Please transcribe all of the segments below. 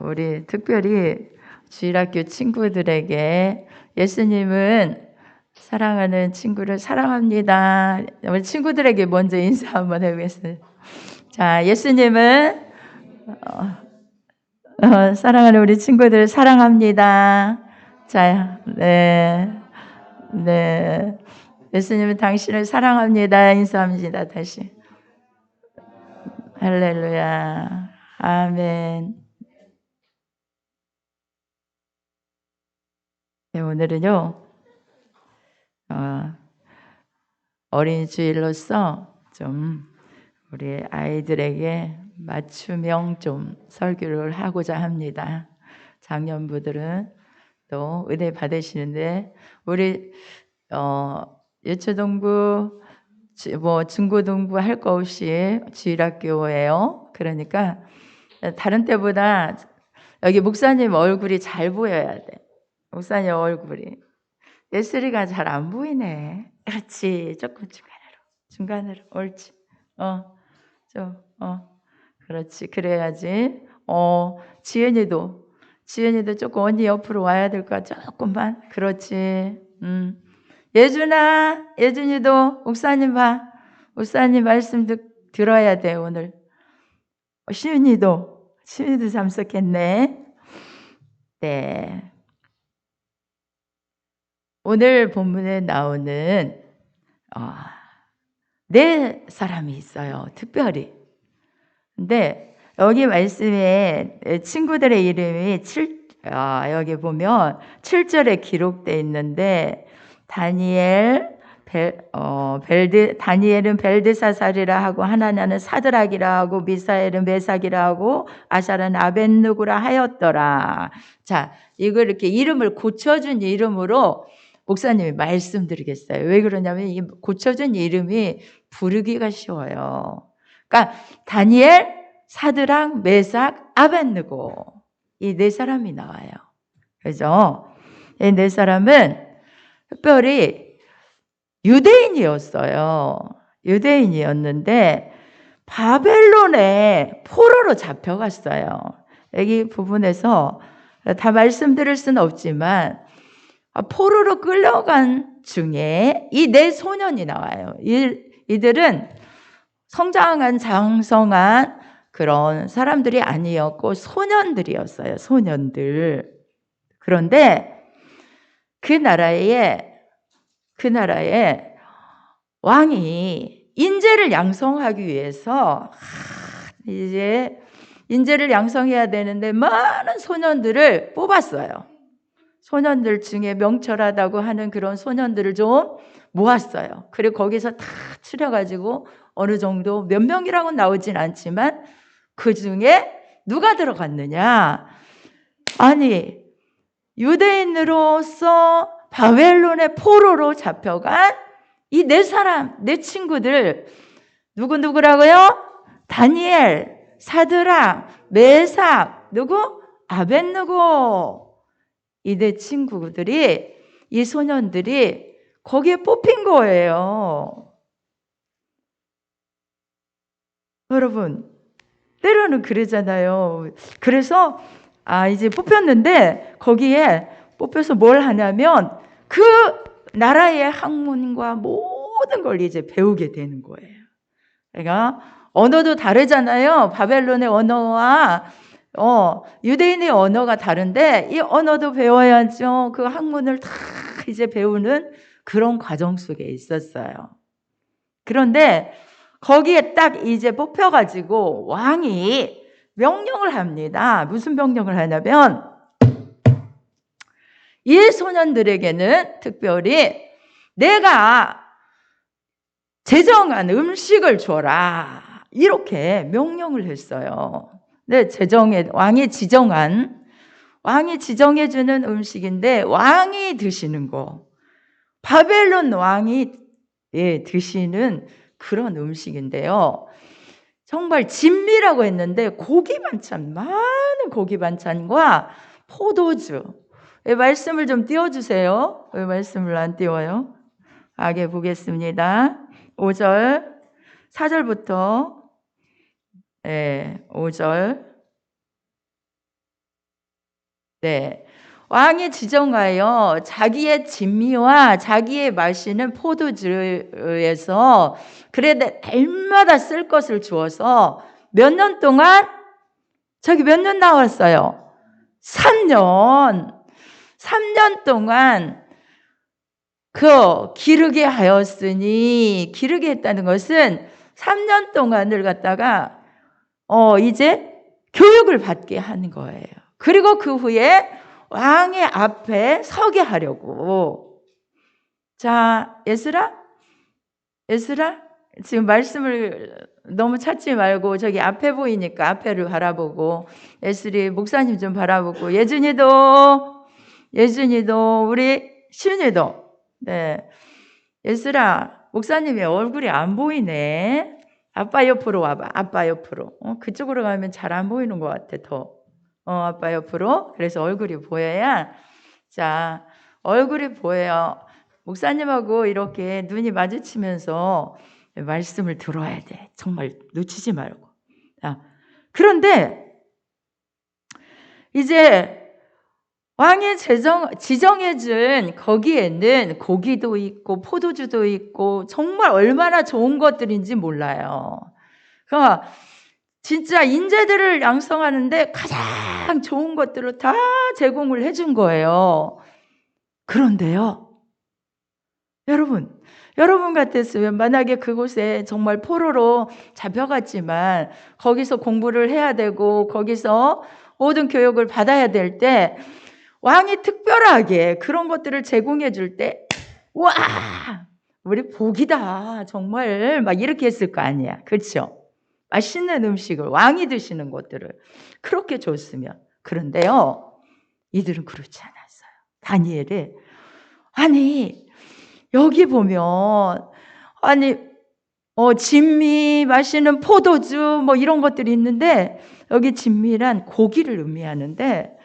우리 특별히 주일학교 친구들에게 예수님은 사랑하는 친구를 사랑합니다. 우리 친구들에게 먼저 인사 한번 해보겠습니다. 자, 예수님은 사랑하는 우리 친구들을 사랑합니다. 자, 네. 예수님은 당신을 사랑합니다. 인사합니다. 다시. 할렐루야. 아멘. 네, 오늘은요, 어린 주일로서 좀 우리 아이들에게 맞춤형 좀 설교를 하고자 합니다. 장년부들은 또 은혜 받으시는데 우리 유초동부 뭐 중고등부 할 거 없이 주일학교예요. 그러니까 다른 때보다 여기 목사님 얼굴이 잘 보여야 돼. 목사님 얼굴이 예슬이가 잘 안 보이네. 그렇지. 조금 중간으로 옳지. 그렇지. 그래야지. 지은이도 조금 언니 옆으로 와야 될 거야. 조금만. 그렇지. 예준이도 목사님 봐. 목사님 말씀 들어야 돼 오늘. 시윤이도 참석했네. 네. 오늘 본문에 나오는 네 사람이 있어요. 특별히. 근데 여기 말씀에 친구들의 이름이 여기 보면 7절에 기록되어 있는데 다니엘은 벨드사살이라 하고 하나냐는 사드락이라 하고 미사엘은 메삭이라 하고 아샤는 아벳느고라 하였더라. 자, 이걸 이렇게 이름을 고쳐준 이름으로 목사님이 말씀드리겠어요. 왜 그러냐면 이 고쳐준 이름이 부르기가 쉬워요. 그러니까 다니엘, 사드락, 메삭, 아벳느고 이 네 사람이 나와요. 그죠? 이 네 사람은 특별히 유대인이었어요. 유대인이었는데 바벨론에 포로로 잡혀갔어요. 여기 부분에서 다 말씀드릴 수는 없지만 포로로 끌려간 중에 이 네 소년이 나와요. 이들은 성장한 장성한 그런 사람들이 아니었고 소년들이었어요. 소년들. 그런데 그 나라에 왕이 인재를 양성하기 위해서 이제 인재를 양성해야 되는데 많은 소년들을 뽑았어요. 소년들 중에 명철하다고 하는 그런 소년들을 좀 모았어요. 그리고 거기서 다 추려가지고 어느 정도 몇 명이라고는 나오진 않지만 그 중에 누가 들어갔느냐? 아니, 유대인으로서 바벨론의 포로로 잡혀간 이 네 사람, 네 친구들 누구라고요? 다니엘, 사드락, 메삭, 아벳느고. 이 네 친구들이, 이 소년들이 거기에 뽑힌 거예요. 여러분, 때로는 그러잖아요. 그래서 이제 뽑혔는데 거기에 뽑혀서 뭘 하냐면 그 나라의 학문과 모든 걸 이제 배우게 되는 거예요. 그러니까 언어도 다르잖아요. 바벨론의 언어와 유대인의 언어가 다른데 이 언어도 배워야죠. 그 학문을 다 이제 배우는 그런 과정 속에 있었어요. 그런데 거기에 딱 이제 뽑혀가지고 왕이 명령을 합니다. 무슨 명령을 하냐면 이 소년들에게는 특별히 내가 제정한 음식을 줘라. 이렇게 명령을 했어요. 네, 왕이 지정해주는 음식인데 왕이 드시는 거. 바벨론 왕이 드시는 그런 음식인데요. 정말 진미라고 했는데 고기 반찬, 많은 고기 반찬과 포도주. 말씀을 좀 띄워주세요. 왜 말씀을 안 띄워요? 하게 보겠습니다. 5절, 4절부터 5절. 네. 왕이 지정하여 자기의 진미와 자기의 마시는 포도주에서 그래 날마다 쓸 것을 주어서 몇 년 동안 저기 몇 년 나왔어요? 3년. 3년 동안 기르게 하였으니, 기르게 했다는 것은 3년 동안을 갖다가 이제 교육을 받게 하는 거예요. 그리고 그 후에 왕의 앞에 서게 하려고. 자, 에스라 지금 말씀을 너무 찾지 말고 저기 앞에 보이니까 앞에를 바라보고, 에스리 목사님 좀 바라보고, 예준이도 우리 시윤이도. 네, 에스라 목사님의 얼굴이 안 보이네. 아빠 옆으로 와봐. 아빠 옆으로. 그쪽으로 가면 잘 안 보이는 것 같아. 더. 아빠 옆으로. 그래서 얼굴이 보여야. 자, 얼굴이 보여요. 목사님하고 이렇게 눈이 마주치면서 말씀을 들어야 돼. 정말 놓치지 말고. 자, 그런데 이제 왕이 지정해준 거기에는 고기도 있고 포도주도 있고 정말 얼마나 좋은 것들인지 몰라요. 그러니까 진짜 인재들을 양성하는데 가장 좋은 것들을 다 제공을 해준 거예요. 그런데요, 여러분 같았으면 만약에 그곳에 정말 포로로 잡혀갔지만 거기서 공부를 해야 되고 거기서 모든 교육을 받아야 될 때 왕이 특별하게 그런 것들을 제공해 줄 때, 와, 우리 복이다. 정말 막 이렇게 했을 거 아니야. 그렇죠? 맛있는 음식을, 왕이 드시는 것들을 그렇게 줬으면. 그런데요, 이들은 그렇지 않았어요. 다니엘이 아니 여기 보면 진미, 마시는 포도주 뭐 이런 것들이 있는데 여기 진미란 고기를 의미하는데,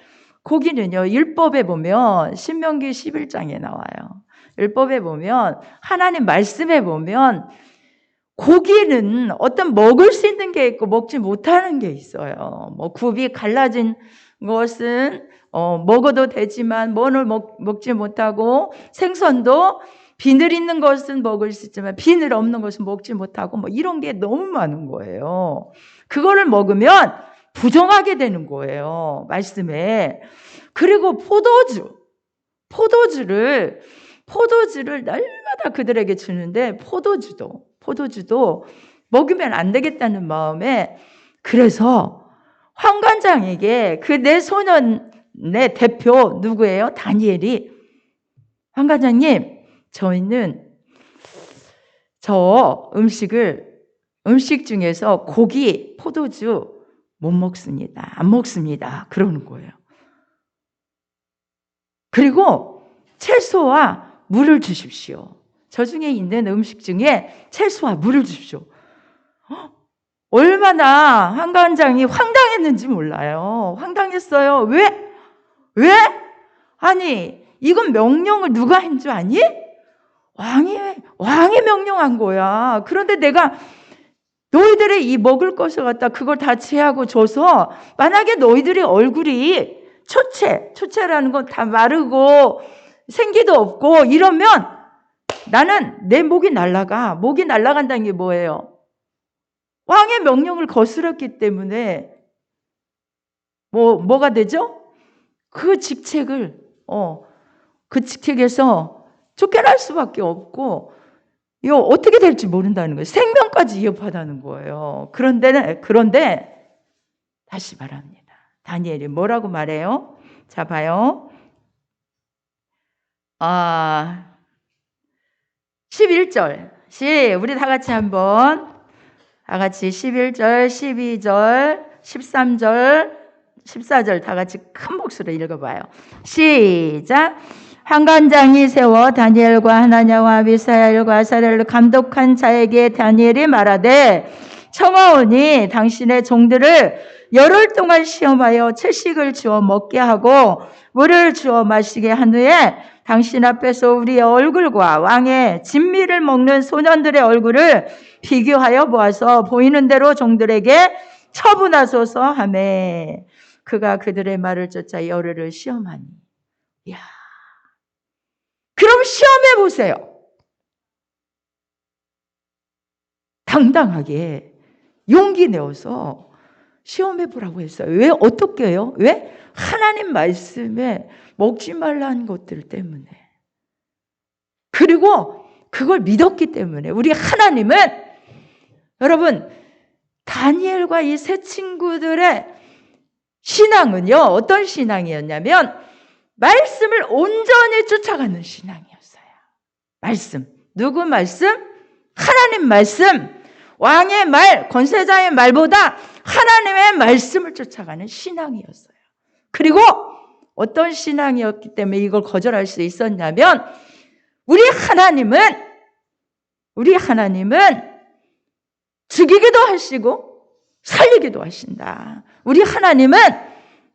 고기는요, 율법에 보면 신명기 11장에 나와요. 율법에 보면 하나님 말씀에 보면 고기는 어떤 먹을 수 있는 게 있고 먹지 못하는 게 있어요. 뭐 굽이 갈라진 것은 먹어도 되지만 뭐를 먹지 못하고, 생선도 비늘 있는 것은 먹을 수 있지만 비늘 없는 것은 먹지 못하고, 뭐 이런 게 너무 많은 거예요. 그거를 먹으면 부정하게 되는 거예요, 말씀에. 그리고 포도주를 날마다 그들에게 주는데 포도주도 먹으면 안 되겠다는 마음에, 그래서 환관장에게 그 내 소년의 대표 누구예요? 다니엘이, 환관장님, 저희는 저 음식 중에서 고기, 포도주 못 먹습니다. 안 먹습니다. 그러는 거예요. 그리고 채소와 물을 주십시오. 저 중에 있는 음식 중에 채소와 물을 주십시오. 얼마나 한관장이 황당했는지 몰라요. 황당했어요. 왜? 아니, 이건 명령을 누가 한 줄 아니? 왕이 명령한 거야. 그런데 내가 너희들의 이 먹을 것을 갖다 그걸 다 제하고 줘서, 만약에 너희들의 얼굴이 초체라는 건 다 마르고 생기도 없고 이러면 나는 내 목이 날아간다는 게 뭐예요? 왕의 명령을 거스렀기 때문에 뭐가 되죠? 그 직책을 그 직책에서 쫓겨날 수밖에 없고, 이거 어떻게 될지 모른다는 거예요. 생명까지 위협하다는 거예요. 그런데 다시 말합니다. 다니엘이 뭐라고 말해요? 자, 봐요. 11절. 우리 다 같이 한번. 다 같이 11절, 12절, 13절, 14절 다 같이 큰 목소리로 읽어봐요. 시작. 환관장이 세워 다니엘과 하나냐와 미사엘과 아사렐을 감독한 자에게 다니엘이 말하되, 청하오니 당신의 종들을 열흘 동안 시험하여 채식을 주어 먹게 하고 물을 주어 마시게 한 후에 당신 앞에서 우리의 얼굴과 왕의 진미를 먹는 소년들의 얼굴을 비교하여 보아서 보이는 대로 종들에게 처분하소서 하매. 그가 그들의 말을 쫓아 열흘을 시험하니. 이야. 그럼 시험해 보세요. 당당하게 용기 내어서 시험해 보라고 했어요. 왜? 어떻게 해요? 왜? 하나님 말씀에 먹지 말라는 것들 때문에. 그리고 그걸 믿었기 때문에. 우리 하나님은 여러분 다니엘과 이 세 친구들의 신앙은요, 어떤 신앙이었냐면 말씀을 온전히 쫓아가는 신앙이었어요. 말씀. 누구 말씀? 하나님 말씀. 왕의 말, 권세자의 말보다 하나님의 말씀을 쫓아가는 신앙이었어요. 그리고 어떤 신앙이었기 때문에 이걸 거절할 수 있었냐면 우리 하나님은 죽이기도 하시고 살리기도 하신다. 우리 하나님은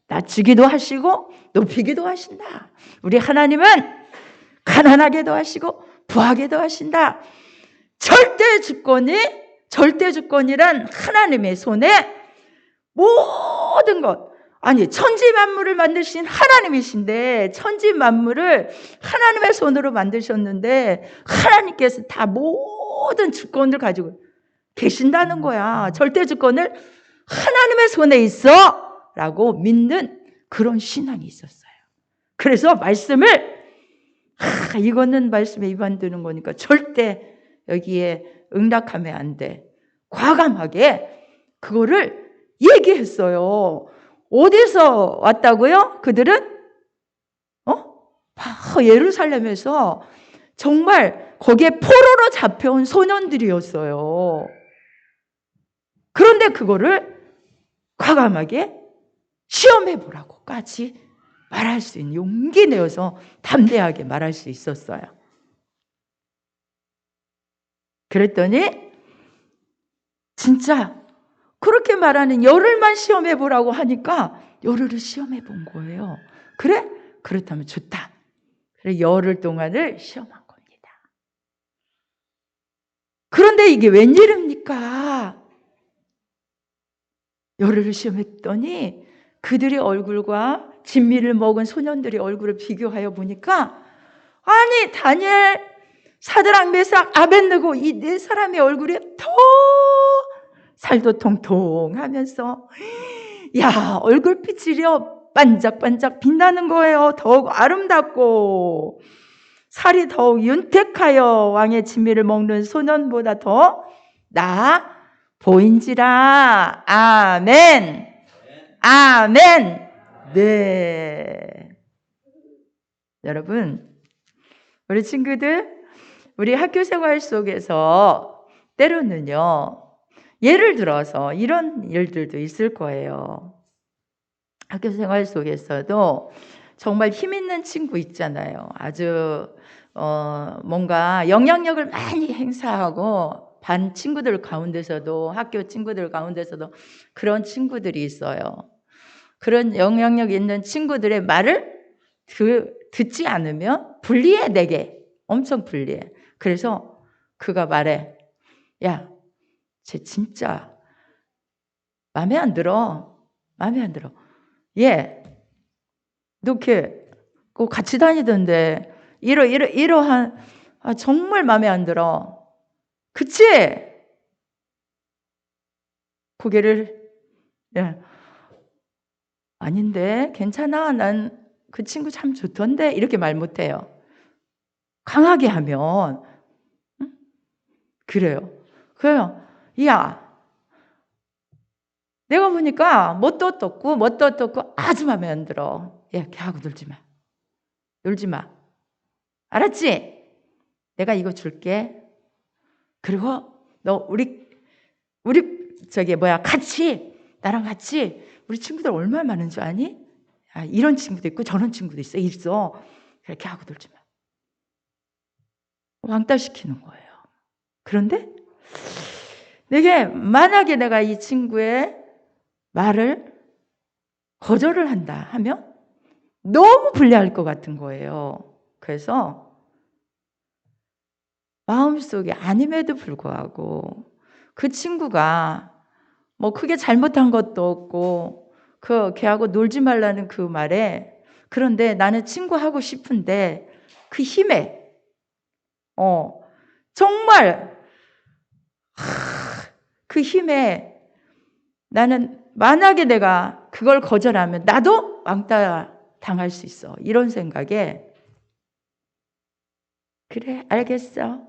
낮추기도 하시고 높이기도 하신다. 우리 하나님은 가난하게도 하시고 부하게도 하신다. 절대 주권이란 하나님의 손에 모든 것, 아니 천지 만물을 만드신 하나님이신데 천지 만물을 하나님의 손으로 만드셨는데 하나님께서 다 모든 주권을 가지고 계신다는 거야. 절대 주권을 하나님의 손에 있어 라고 믿는 그런 신앙이 있었어요. 그래서 말씀을 이거는 말씀에 위반되는 거니까 절대 여기에 응답하면 안 돼. 과감하게 그거를 얘기했어요. 어디서 왔다고요? 그들은 예루살렘에서 정말 거기에 포로로 잡혀온 소년들이었어요. 그런데 그거를 과감하게 시험해 보라고까지 말할 수 있는 용기 내어서 담대하게 말할 수 있었어요. 그랬더니 진짜 그렇게 말하는 열흘만 시험해 보라고 하니까 열흘을 시험해 본 거예요. 그래? 그렇다면 좋다. 그래, 열흘 동안을 시험한 겁니다. 그런데 이게 웬일입니까? 열흘을 시험했더니 그들의 얼굴과 진미를 먹은 소년들의 얼굴을 비교하여 보니까 아니 다니엘, 사드락, 메삭, 아벳느고 이 네 사람의 얼굴이 더 살도 통통하면서 야 얼굴빛이려 반짝반짝 빛나는 거예요. 더욱 아름답고 살이 더욱 윤택하여 왕의 진미를 먹는 소년보다 더 나아 보인지라. 아멘. 아멘. 네. 여러분, 우리 친구들, 우리 학교 생활 속에서 때로는요, 예를 들어서 이런 일들도 있을 거예요. 학교 생활 속에서도 정말 힘 있는 친구 있잖아요. 아주 뭔가 영향력을 많이 행사하고 반 친구들 가운데서도 학교 친구들 가운데서도 그런 친구들이 있어요. 그런 영향력 있는 친구들의 말을 듣지 않으면 불리해. 내게 엄청 불리해. 그래서 그가 말해, 야, 쟤 진짜 마음에 안 들어. 마음에 안 들어. 얘, 너 걔 꼭 같이 다니던데 이러한 정말 마음에 안 들어. 그치? 고개를 아닌데 괜찮아. 난 그 친구 참 좋던데 이렇게 말 못해요. 강하게 하면 그래요. 그래요. 야, 내가 보니까 뭣도 어떻고 아주 마음에 안 들어. 야, 걔하고 놀지 마. 놀지 마. 알았지? 내가 이거 줄게. 그리고 너 우리 나랑 같이 우리 친구들 얼마나 많은 줄 아니? 이런 친구도 있고 저런 친구도 있어. 그렇게 하고 놀지 마. 왕따시키는 거예요. 그런데 만약에 내가 이 친구의 말을 거절을 한다 하면 너무 불리할 것 같은 거예요. 그래서 마음속에 아님에도 불구하고 그 친구가 뭐 크게 잘못한 것도 없고 걔하고 놀지 말라는 그 말에, 그런데 나는 친구하고 싶은데 그 힘에, 정말 그 힘에 나는 만약에 내가 그걸 거절하면 나도 왕따 당할 수 있어. 이런 생각에, 그래, 알겠어.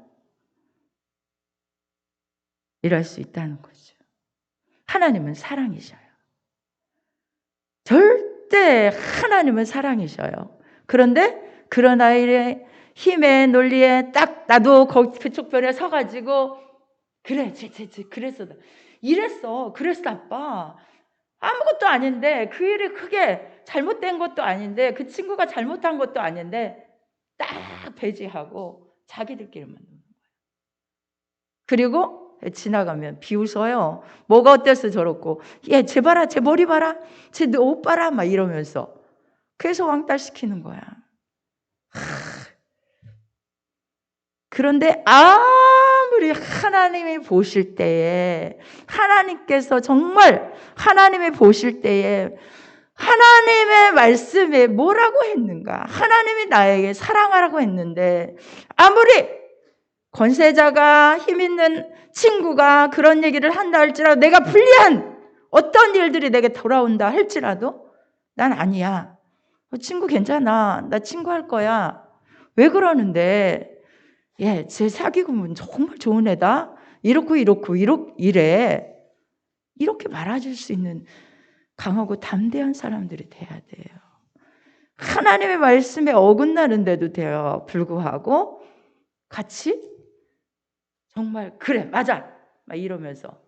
이럴 수 있다는 거죠. 하나님은 사랑이셔요. 절대 하나님은 사랑이셔요. 그런데 그런 아이의 힘에 논리에 딱 나도 그쪽 편에 서가지고 그래, 그랬어. 이랬어. 그랬어, 아빠. 아무것도 아닌데, 그 일이 크게 잘못된 것도 아닌데, 그 친구가 잘못한 것도 아닌데, 딱 배제하고 자기들끼리만. 그리고 지나가면 비웃어요. 뭐가 어때서 저렇고, 얘, 쟤 봐라, 쟤 머리 봐라, 쟤 옷 봐라, 막 이러면서. 그래서 왕따시키는 거야. 그런데 아무리 하나님이 보실 때에, 하나님께서 정말 하나님이 보실 때에 하나님의 말씀에 뭐라고 했는가? 하나님이 나에게 사랑하라고 했는데, 아무리 권세자가, 힘 있는 친구가 그런 얘기를 한다 할지라도, 내가 불리한 어떤 일들이 내게 돌아온다 할지라도 난 아니야. 친구 괜찮아. 나 친구 할 거야. 왜 그러는데? 예, 제 사귀고는 정말 좋은 애다. 이렇게 이래. 이렇게 말해줄 수 있는 강하고 담대한 사람들이 돼야 돼요. 하나님의 말씀에 어긋나는데도 돼요. 불구하고 같이 정말 그래, 맞아, 막 이러면서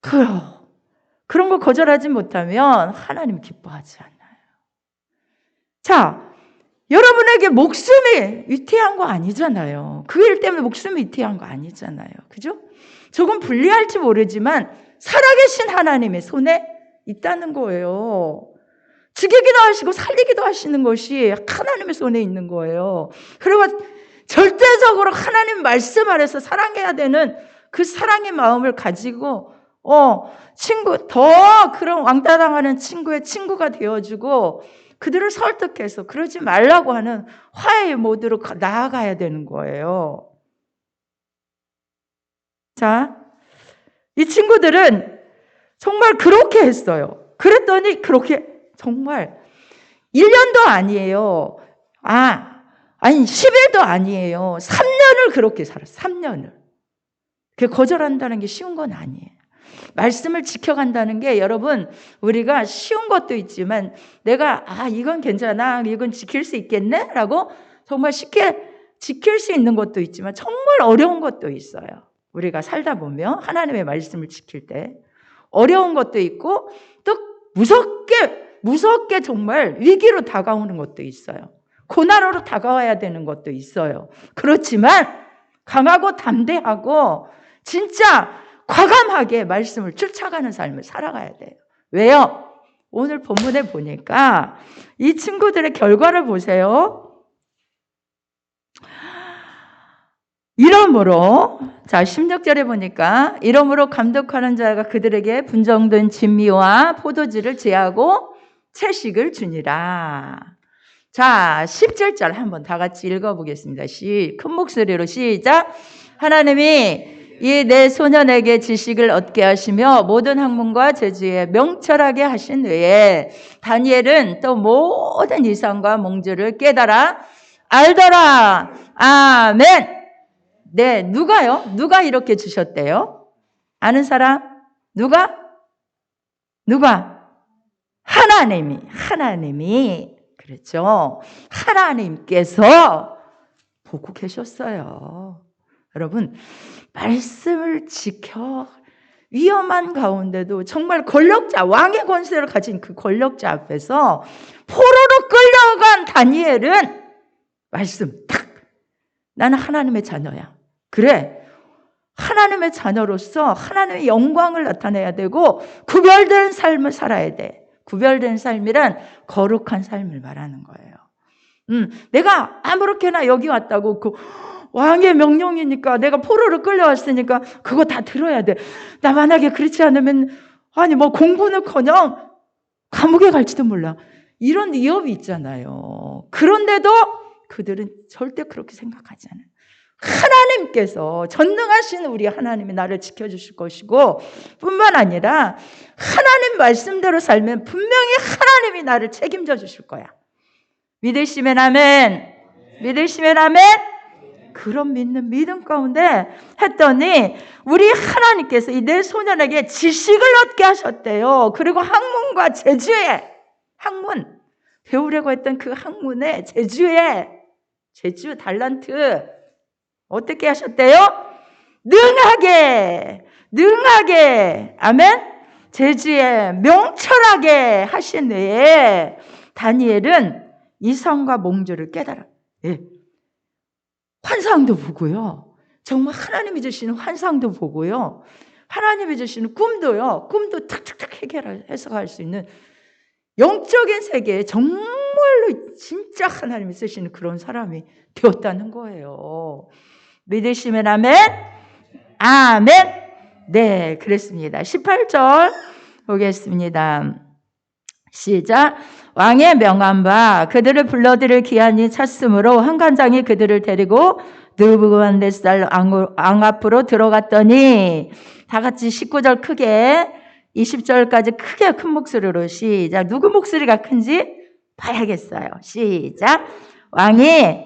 그런 거 거절하지 못하면 하나님 기뻐하지 않아요. 자, 여러분에게 목숨이 위태한 거 아니잖아요. 그 일 때문에 목숨이 위태한 거 아니잖아요. 그죠? 조금 불리할지 모르지만 살아계신 하나님의 손에 있다는 거예요. 죽이기도 하시고 살리기도 하시는 것이 하나님의 손에 있는 거예요. 그리고 절대적으로 하나님 말씀 아래서 사랑해야 되는 그 사랑의 마음을 가지고 그런 왕따 당하는 친구의 친구가 되어주고 그들을 설득해서 그러지 말라고 하는 화해의 모드로 나아가야 되는 거예요. 자, 이 친구들은 정말 그렇게 했어요. 그랬더니 그렇게 정말 1년도 아니에요. 아니 10일도 아니에요. 3년을 그렇게 살았어요. 3년을. 거절한다는 게 쉬운 건 아니에요. 말씀을 지켜간다는 게 여러분, 우리가 쉬운 것도 있지만 내가 이건 괜찮아, 이건 지킬 수 있겠네 라고 정말 쉽게 지킬 수 있는 것도 있지만 정말 어려운 것도 있어요. 우리가 살다 보면 하나님의 말씀을 지킬 때 어려운 것도 있고 또 무섭게 정말 위기로 다가오는 것도 있어요. 고난으로 다가와야 되는 것도 있어요. 그렇지만 강하고 담대하고 진짜 과감하게 말씀을 쫓아가는 삶을 살아가야 돼요. 왜요? 오늘 본문에 보니까 이 친구들의 결과를 보세요. 이러므로, 자 16절에 보니까 이러므로 감독하는 자가 그들에게 분정된 진미와 포도주를 제하고 채식을 주니라. 자 17절 한번 다 같이 읽어보겠습니다. 큰 목소리로 시작. 하나님이 이 내 소년에게 지식을 얻게 하시며 모든 학문과 재주에 명철하게 하신 후에 다니엘은 또 모든 이상과 몽주를 깨달아 알더라. 아멘. 네, 누가요? 누가 이렇게 주셨대요? 아는 사람? 누가? 하나님이 그렇죠. 하나님께서 보고 계셨어요. 여러분, 말씀을 지켜 위험한 가운데도 정말 권력자, 왕의 권세를 가진 그 권력자 앞에서 포로로 끌려간 다니엘은 말씀 딱, 나는 하나님의 자녀야. 그래, 하나님의 자녀로서 하나님의 영광을 나타내야 되고 구별된 삶을 살아야 돼. 구별된 삶이란 거룩한 삶을 말하는 거예요. 내가 아무렇게나 여기 왔다고 왕의 명령이니까 내가 포로로 끌려왔으니까 그거 다 들어야 돼. 나 만약에 그렇지 않으면 아니 뭐 공부는커녕 감옥에 갈지도 몰라. 이런 위협이 있잖아요. 그런데도 그들은 절대 그렇게 생각하지 않아요. 하나님께서 전능하신 우리 하나님이 나를 지켜주실 것이고 뿐만 아니라 하나님 말씀대로 살면 분명히 하나님이 나를 책임져 주실 거야. 믿으시면 아멘. 믿으시면 아멘. 그런 믿는 믿음 가운데 했더니 우리 하나님께서 이 내 소년에게 지식을 얻게 하셨대요. 그리고 학문과 재주에 학문 배우려고 했던 그 학문에 재주 달란트 어떻게 하셨대요? 능하게 아멘. 재주에 명철하게 하신 후에 다니엘은 이성과 몽주를 깨달아. 예. 환상도 보고요. 정말 하나님이 주시는 환상도 보고요. 하나님이 주시는 꿈도요. 꿈도 탁탁탁 해석할 수 있는 영적인 세계에 정말로 진짜 하나님이 쓰시는 그런 사람이 되었다는 거예요. 믿으시면 아멘? 아멘? 네, 그랬습니다. 18절 보겠습니다. 시작. 왕의 명한 바 그들을 불러들일 기한이 찼으므로 한관장이 그들을 데리고 느부갓네살 왕 앞으로 들어갔더니 다 같이 19절 크게 20절까지 크게 큰 목소리로 시작. 누구 목소리가 큰지 봐야겠어요. 시작. 왕이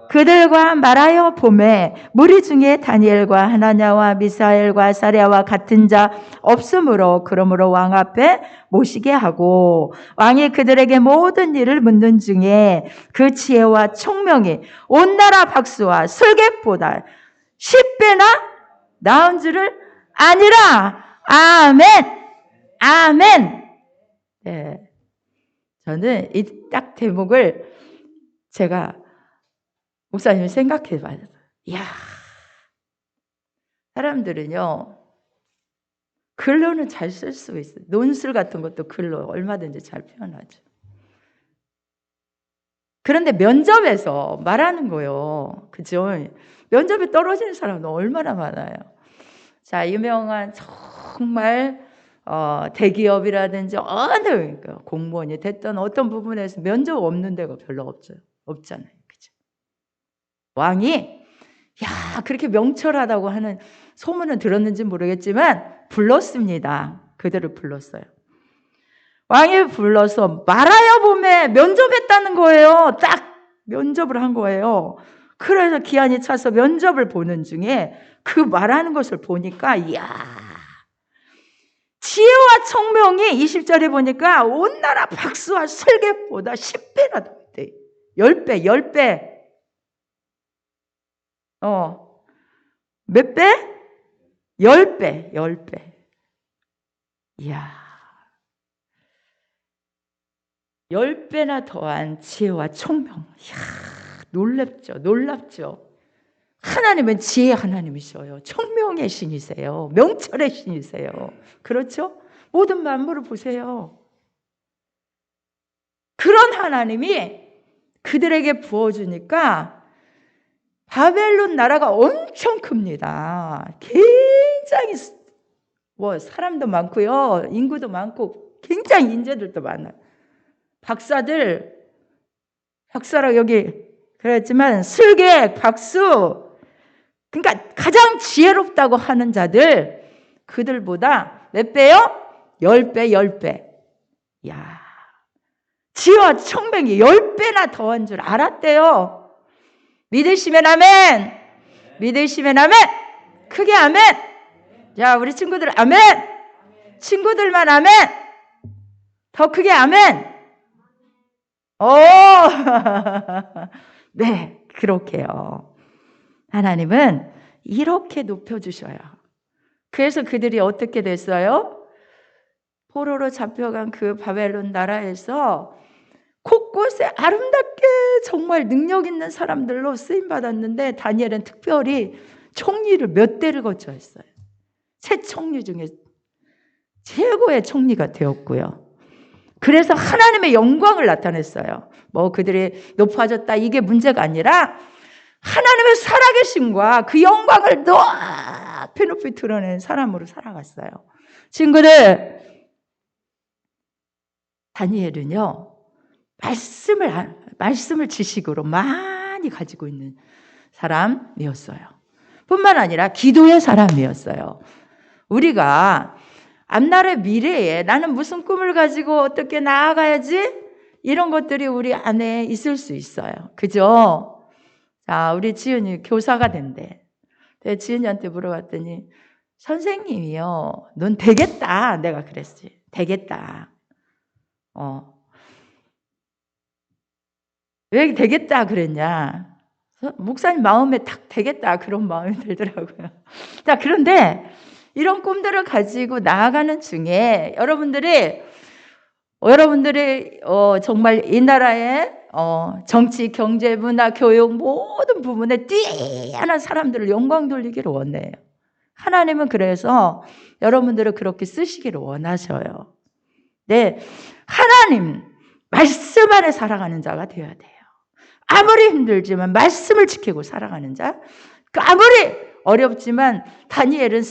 그들과 말하여 보매 무리 중에 다니엘과 하나냐와 미사엘과 아사랴와 같은 자 없으므로 그러므로 왕 앞에 모시게 하고 왕이 그들에게 모든 일을 묻는 중에 그 지혜와 총명이 온 나라 박수와 술객보다 10배나 나은 줄을 아니라. 아멘. 아멘. 네. 저는 이 딱 대목을 제가 목사님이 생각해 봐요. 이야, 사람들은요, 글로는 잘 쓸 수 있어요. 논술 같은 것도 글로 얼마든지 잘 표현하죠. 그런데 면접에서 말하는 거요. 그죠? 면접에 떨어지는 사람은 얼마나 많아요. 자, 유명한 정말 대기업이라든지 어느 공무원이 됐던 어떤 부분에서 면접 없는 데가 별로 없잖아요. 그죠? 왕이 야 그렇게 명철하다고 하는 소문은 들었는지 모르겠지만 불렀습니다. 그들을 불렀어요. 왕이 불러서 말하여 보매 면접했다는 거예요. 딱 면접을 한 거예요. 그래서 기한이 차서 면접을 보는 중에 그 말하는 것을 보니까 이야 지혜와 총명이 20절에 보니까 온 나라 박수와 설객보다 10배나 더 돼. 10배. 몇 배? 10배. 이야. 10배나 더한 지혜와 총명. 이야, 놀랍죠. 하나님은 지혜 하나님이셔요. 총명의 신이세요. 명철의 신이세요. 그렇죠? 모든 만물을 보세요. 그런 하나님이 그들에게 부어주니까 바벨론 나라가 엄청 큽니다. 굉장히 사람도 많고요. 인구도 많고 굉장히 인재들도 많아요. 박사라고 여기 그랬지만 술객, 박수 그러니까 가장 지혜롭다고 하는 자들 그들보다 몇 배요? 10배. 야, 지혜와 총명이 10배나 더한 줄 알았대요. 믿으시면 아멘. 믿으시면 아멘. 크게 아멘. 자, 우리 친구들 아멘. 친구들만 아멘. 더 크게 아멘. 네, 그렇게요. 하나님은 이렇게 높여주셔요. 그래서 그들이 어떻게 됐어요? 포로로 잡혀간 그 바벨론 나라에서 곳곳에 아름답게 정말 능력 있는 사람들로 쓰임받았는데 다니엘은 특별히 총리를 몇 대를 거쳐 했어요. 세 총리 중에 최고의 총리가 되었고요. 그래서 하나님의 영광을 나타냈어요. 뭐 그들이 높아졌다 이게 문제가 아니라 하나님의 살아계심과 그 영광을 높이 높이 드러낸 사람으로 살아갔어요. 친구들, 다니엘은요, 말씀을 지식으로 많이 가지고 있는 사람이었어요. 뿐만 아니라 기도의 사람이었어요. 우리가 앞날의 미래에 나는 무슨 꿈을 가지고 어떻게 나아가야지? 이런 것들이 우리 안에 있을 수 있어요. 그죠? 자, 우리 지은이 교사가 된대. 지은이한테 물어봤더니 선생님이요, 넌 되겠다. 내가 그랬지. 되겠다. 왜 되겠다 그랬냐? 목사님 마음에 딱 되겠다 그런 마음이 들더라고요. 자, 그런데 이런 꿈들을 가지고 나아가는 중에 여러분들이 정말 이 나라의 정치, 경제, 문화, 교육 모든 부분에 뛰어난 사람들을 영광 돌리기를 원해요. 하나님은 그래서 여러분들을 그렇게 쓰시기를 원하셔요. 네, 하나님 말씀 안에 살아가는 자가 되어야 돼요. 아무리 힘들지만 말씀을 지키고 살아가는 자, 아무리 어렵지만 다니엘은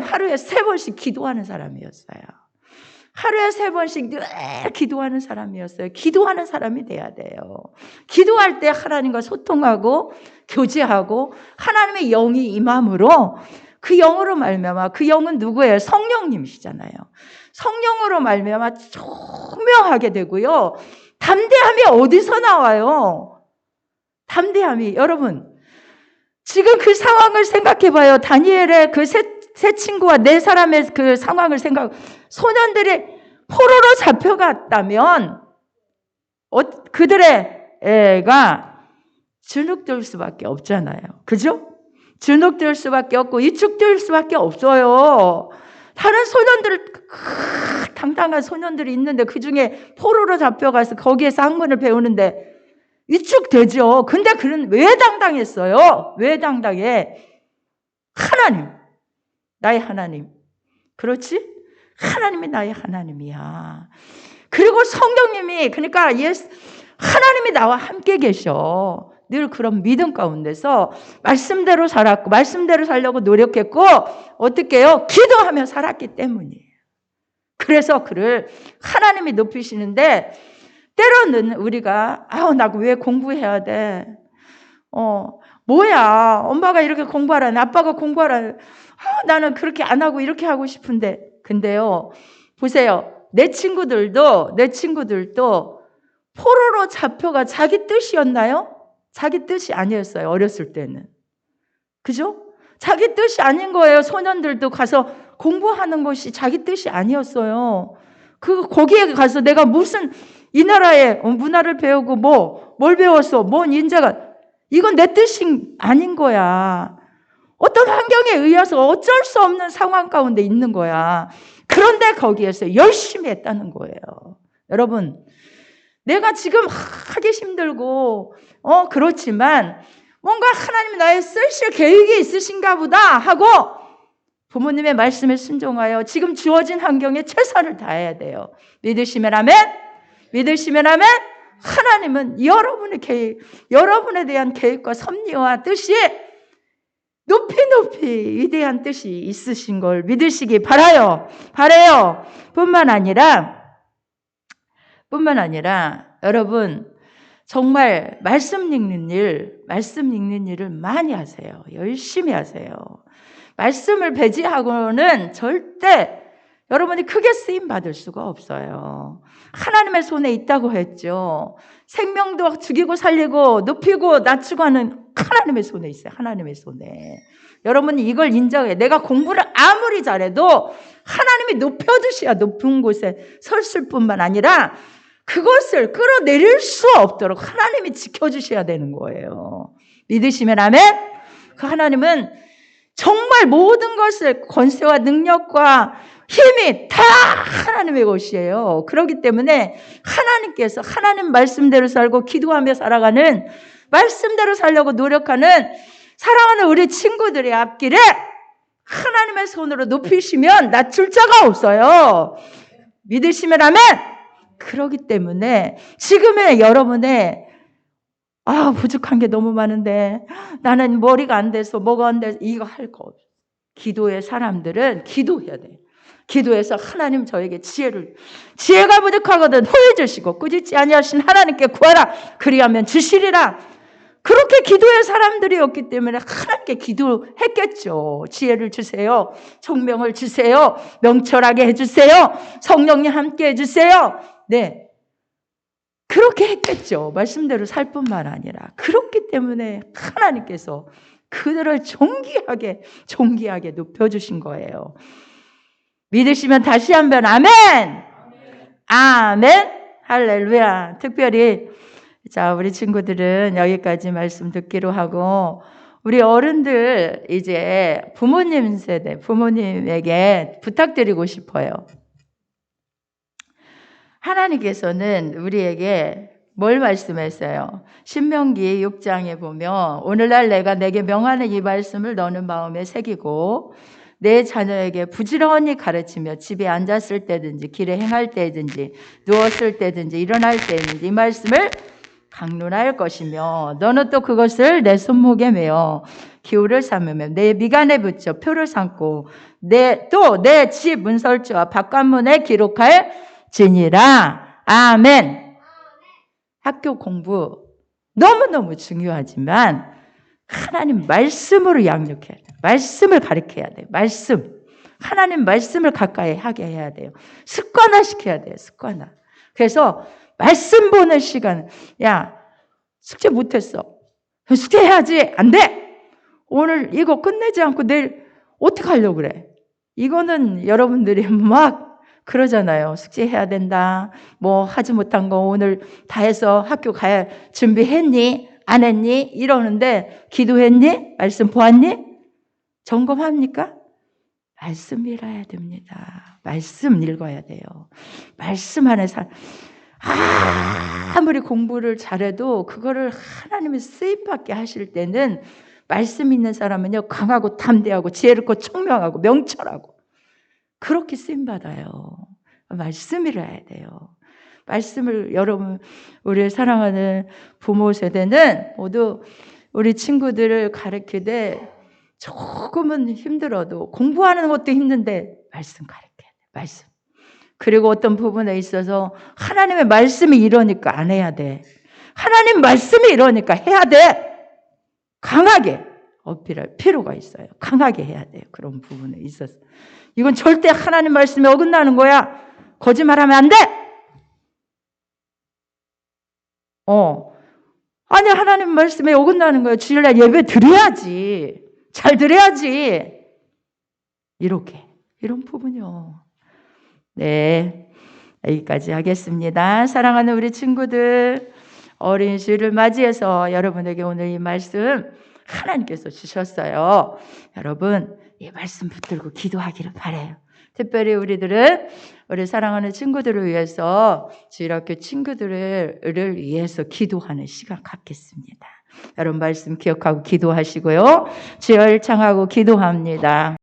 하루에 3번씩 기도하는 사람이었어요. 하루에 3번씩 늘 기도하는 사람이었어요. 기도하는 사람이 돼야 돼요. 기도할 때 하나님과 소통하고 교제하고 하나님의 영이 임함으로 그 영으로 말미암아, 그 영은 누구예요? 성령님이시잖아요. 성령으로 말미암아 총명하게 되고요. 담대함이 어디서 나와요? 담대함이, 여러분 지금 그 상황을 생각해 봐요. 다니엘의 그 세 친구와 4사람의 그 상황을 소년들이 포로로 잡혀갔다면 그들의 애가 주눅들 수밖에 없잖아요. 그죠? 주눅들 수밖에 없고 위축될 수밖에 없어요. 다른 소년들, 당당한 소년들이 있는데 그 중에 포로로 잡혀가서 거기에서 학문을 배우는데 위축되죠. 근데 그는 왜 당당했어요? 왜 당당해? 하나님, 나의 하나님. 그렇지? 하나님이 나의 하나님이야. 그리고 성령님이, 그러니까 하나님이 나와 함께 계셔. 늘 그런 믿음 가운데서 말씀대로 살았고, 말씀대로 살려고 노력했고, 어떻게 해요? 기도하며 살았기 때문이에요. 그래서 그를 하나님이 높이시는데, 때로는 우리가, 나 왜 공부해야 돼? 뭐야, 엄마가 이렇게 공부하라네, 아빠가 공부하라네. 나는 그렇게 안 하고 이렇게 하고 싶은데. 근데요, 보세요. 내 친구들도 포로로 잡혀가 자기 뜻이었나요? 자기 뜻이 아니었어요. 어렸을 때는. 그죠? 자기 뜻이 아닌 거예요. 소년들도 가서 공부하는 것이 자기 뜻이 아니었어요. 거기에 가서 내가 무슨 이 나라의 문화를 배우고 뭘 배웠어? 뭔 인자가, 이건 내 뜻이 아닌 거야. 어떤 환경에 의해서 어쩔 수 없는 상황 가운데 있는 거야. 그런데 거기에서 열심히 했다는 거예요. 여러분, 내가 지금 하기 힘들고 그렇지만 뭔가 하나님이 나의 쓰실 계획이 있으신가 보다 하고 부모님의 말씀에 순종하여 지금 주어진 환경에 최선을 다해야 돼요. 믿으시면 아멘? 믿으시면 아멘? 하나님은 여러분의 계획, 여러분에 대한 계획과 섭리와 뜻이 높이 위대한 뜻이 있으신 걸 믿으시기 바라요. 뿐만 아니라 여러분 정말 말씀 읽는 일을 많이 하세요. 열심히 하세요. 말씀을 배제하고는 절대 여러분이 크게 쓰임 받을 수가 없어요. 하나님의 손에 있다고 했죠. 생명도 죽이고 살리고 높이고 낮추고 하는 하나님의 손에 있어요. 하나님의 손에. 여러분이 이걸 인정해요. 내가 공부를 아무리 잘해도 하나님이 높여주셔야 높은 곳에 섰을 뿐만 아니라 그것을 끌어내릴 수 없도록 하나님이 지켜주셔야 되는 거예요. 믿으시면 아멘? 그 하나님은 정말 모든 것을 권세와 능력과 힘이 다 하나님의 것이에요. 그렇기 때문에 하나님께서 하나님 말씀대로 살고 기도하며 살아가는, 말씀대로 살려고 노력하는 사랑하는 우리 친구들의 앞길에 하나님의 손으로 높이시면 낮출 자가 없어요. 믿으시면 아멘? 그렇기 때문에 지금의 여러분의 부족한 게 너무 많은데 나는 머리가 안 돼서 뭐가 안 돼서 이거 할 거 없어. 기도의 사람들은 기도해야 돼. 기도해서 하나님 저에게 지혜가 부족하거든 후회 주시고 꾸짖지 아니하신 하나님께 구하라 그리하면 주시리라. 그렇게 기도의 사람들이었기 때문에 하나님께 기도했겠죠. 지혜를 주세요. 총명을 주세요. 명철하게 해주세요. 성령님 함께 해주세요. 네, 그렇게 했겠죠. 말씀대로 살 뿐만 아니라. 그렇기 때문에 하나님께서 그들을 존귀하게 높여주신 거예요. 믿으시면 다시 한번 아멘! 아멘! 할렐루야. 특별히 자, 우리 친구들은 여기까지 말씀 듣기로 하고 우리 어른들 이제 부모님 세대, 부모님에게 부탁드리고 싶어요. 하나님께서는 우리에게 뭘 말씀했어요? 신명기 6장에 보면 오늘날 내가 내게 명하는 이 말씀을 너는 마음에 새기고 내 자녀에게 부지런히 가르치며 집에 앉았을 때든지 길에 행할 때든지 누웠을 때든지 일어날 때든지 이 말씀을 강론할 것이며 너는 또 그것을 내 손목에 메어 기호를 삼으며 내 미간에 붙여 표를 삼고 내 집 문설주와 바깥문에 기록할 지니라. 아멘. 학교 공부 너무너무 중요하지만 하나님 말씀으로 양육해야 돼. 말씀을 가르쳐야 돼. 하나님 말씀을 가까이 하게 해야 돼요. 습관화시켜야 돼요. 습관화. 그래서 말씀 보는 시간. 야, 숙제 못했어. 숙제해야지. 안 돼. 오늘 이거 끝내지 않고 내일 어떻게 하려고 그래? 이거는 여러분들이 막 그러잖아요. 숙제해야 된다. 뭐 하지 못한 거 오늘 다 해서 학교 가야 준비했니? 안 했니? 이러는데 기도했니? 말씀 보았니? 점검합니까? 말씀 읽어야 됩니다. 말씀 읽어야 돼요. 말씀 안에서 아무리 공부를 잘해도 그거를 하나님의 쓰임받게 하실 때는 말씀 있는 사람은요 강하고 담대하고 지혜롭고 총명하고 명철하고 그렇게 쓰임받아요. 말씀을 해야 돼요. 말씀을 여러분 우리 사랑하는 부모 세대는 모두 우리 친구들을 가르치되 조금은 힘들어도 공부하는 것도 힘든데 말씀 가르쳐야 돼. 말씀. 그리고 어떤 부분에 있어서 하나님의 말씀이 이러니까 안 해야 돼. 하나님 말씀이 이러니까 해야 돼. 강하게 어필할 필요가 있어요. 강하게 해야 돼요. 그런 부분에 있어서. 이건 절대 하나님 말씀에 어긋나는 거야. 거짓말하면 안 돼. 아니 하나님 말씀에 어긋나는 거예요. 주일날 예배 드려야지. 잘 드려야지. 이런 부분이요. 네, 여기까지 하겠습니다. 사랑하는 우리 친구들, 어린 주일을 맞이해서 여러분에게 오늘 이 말씀 하나님께서 주셨어요. 여러분 이 말씀 붙들고 기도하기를 바라요. 특별히 우리 사랑하는 친구들을 위해서 주일학교 친구들을 위해서 기도하는 시간 갖겠습니다. 여러분 말씀 기억하고 기도하시고요. 주여 청하고 기도합니다.